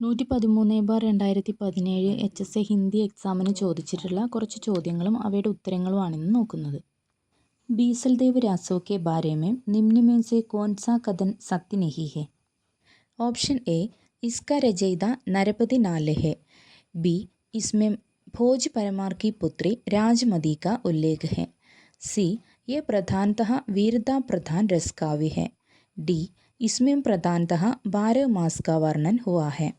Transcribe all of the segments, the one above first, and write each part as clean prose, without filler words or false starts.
113/2017 HSA Hindi എക്സാമിന് ചോദിച്ചിട്ടുള്ള കുറച്ച് ചോദ്യങ്ങളും അവയുടെ ഉത്തരങ്ങളുമാണിന്ന് നോക്കുന്നത്. बीसलदेव रासो के बारे में निम्न में से कौन सा कथन सत्य नहीं है? ऑप्शन ए, इसका रचयिता नरपति नाले है. बी, इसमें भोज परमार की पुत्री राजमती का उल्लेख है. सी, ये प्रधानतः वीरता प्रधान रस काव्य है. डी, इसमें प्रधानतः 12 मास का वर्णन हुआ है.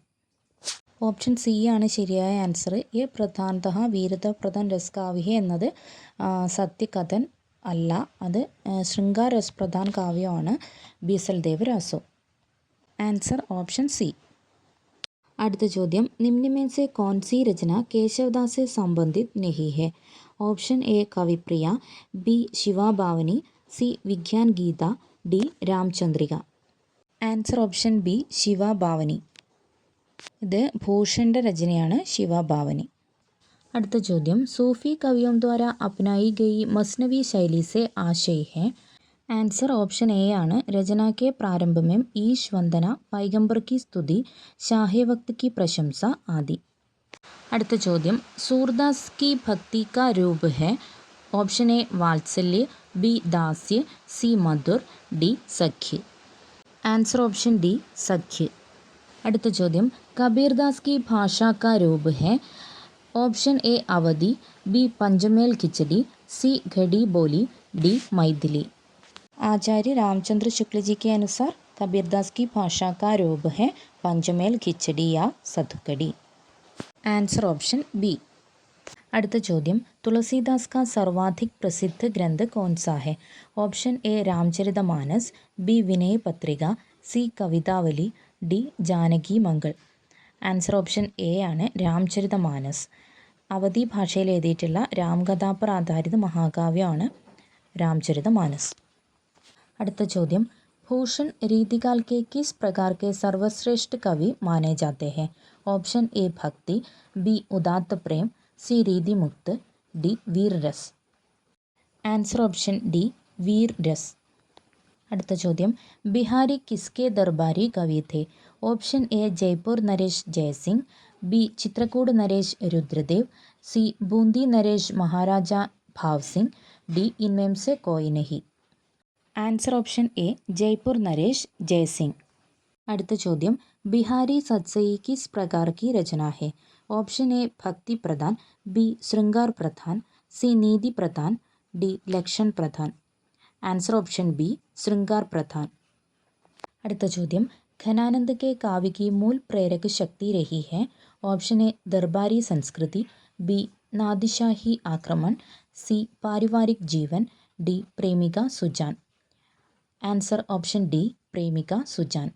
ഓപ്ഷൻ സി ആണ് ശരിയായ ആൻസർ. എ പ്രധാനതഃ വീരത പ്രധാൻ രസ്കാവ്യ എന്നത് സത്യകഥൻ അല്ല, അത് ശൃംഗാർ രസ് പ്രധാൻ കാവ്യമാണ് Bisaldev Raso. Answer option C. അടുത്ത ചോദ്യം, നിമ്നമേൻ സെ കौन सी रचना केशवदास से संबंधित नहीं है? Option A Kavipriya, B Shivabhavani, C Vigyan Geeta, D Ramchandrika. Answer option B Shivabhavani. ഇത് ഭൂഷൻ്റെ രചനയാണ് ശിവാഭാവനി. അടുത്ത ചോദ്യം, सूफी कवियों द्वारा अपनाई गई मसनवी शैली से आशय है? आंसर ऑप्शन ए ആണ്. रचना के प्रारंभ में ईश वंदना, पैगंबर की स्तुति, शाह वक्त की प्रशंसा आदि. അടുത്ത ചോദ്യം, सूरदास की भक्ति का रूप है? ऑप्शन ए वात्सल्य, बी दास्य, सी मधुर, डी सख्य. आंसर ऑप्शन डी सख्य. അടുത്ത ചോദ്യം, कबीरदास की भाषा का रूप है? ऑप्शन ए अवधी, बी पंचमेल खिचड़ी, सी घड़ी बोली, डी मैथिली. आचार्य रामचंद्र शुक्ल जी के अनुसार कबीरदास की भाषा का रूप है पंचमेल खिचड़ी या सतुकड़ी. Answer option B. അടുത്ത ചോദ്യം, तुलसीदास का सर्वाधिक प्रसिद्ध ग्रंथ कौन सा है? Option A Ramcharitmanas, B Vinay Patrika, C Kavitavali, D Janaki Mangal. Answer option A ആണ്. രാംചരിതമാനസ് അവധി ഭാഷയിൽ എഴുതിയിട്ടുള്ള രാംകഥാപർ ആധാരിത മഹാകാവ്യമാണ് രാംചരിതമാനസ്. അടുത്ത ചോദ്യം, ഭൂഷൺ रीतिकाल के किस प्रकार के सर्वश्रेष्ठ कवि माने जाते हैं? ऑप्शन ए भक्ति, बी उदात्त प्रेम, सी रीति मुक्त, डी वीर रस. ആൻസർ ഓപ്ഷൻ ഡി वीर रस. അടുത്ത ചോദ്യം, ബിഹാരി കിസ്കെ ദർബാരി കവി थे? ഓപ്ഷൻ എ ജയ്പൂർ നരേഷ് ജയസിംഗ്, ബി ചിത്രകൂട് നരേഷ് രുദ്രദേവ്, സി ബൂന്ദി നരേഷ് മഹാരാജ ഭാവ് സിംഗ്, ഡി ഇൻമേം സെ കോയി നഹി. ആൻസർ ഓപ്ഷൻ എ ജയ്പൂർ നരേഷ് ജയസിംഗ്. അടുത്ത ചോദ്യം, ബിഹാരി സത്സയി കിസ് പ്രകാർ കി രചന ഹെ? ഓപ്ഷൻ എ ഭക്തി പ്രധാൻ, ബി ശൃംഗാർ പ്രധാൻ, സി നീതി പ്രധാൻ, ഡി ലക്ഷൺ പ്രധാൻ. ആൻസർ ഓപ്ഷൻ ബി ശൃംഗാർ പ്രധാൻ. അടുത്ത ചോദ്യം, घनानंद के काव्य की मूल प्रेरक शक्ति रही है? ऑप्शन ए दरबारी संस्कृति, बी नादिशाही आक्रमण, सी पारिवारिक जीवन, डी प्रेमिका सुजान. आंसर ऑप्शन डी प्रेमिका सुजान.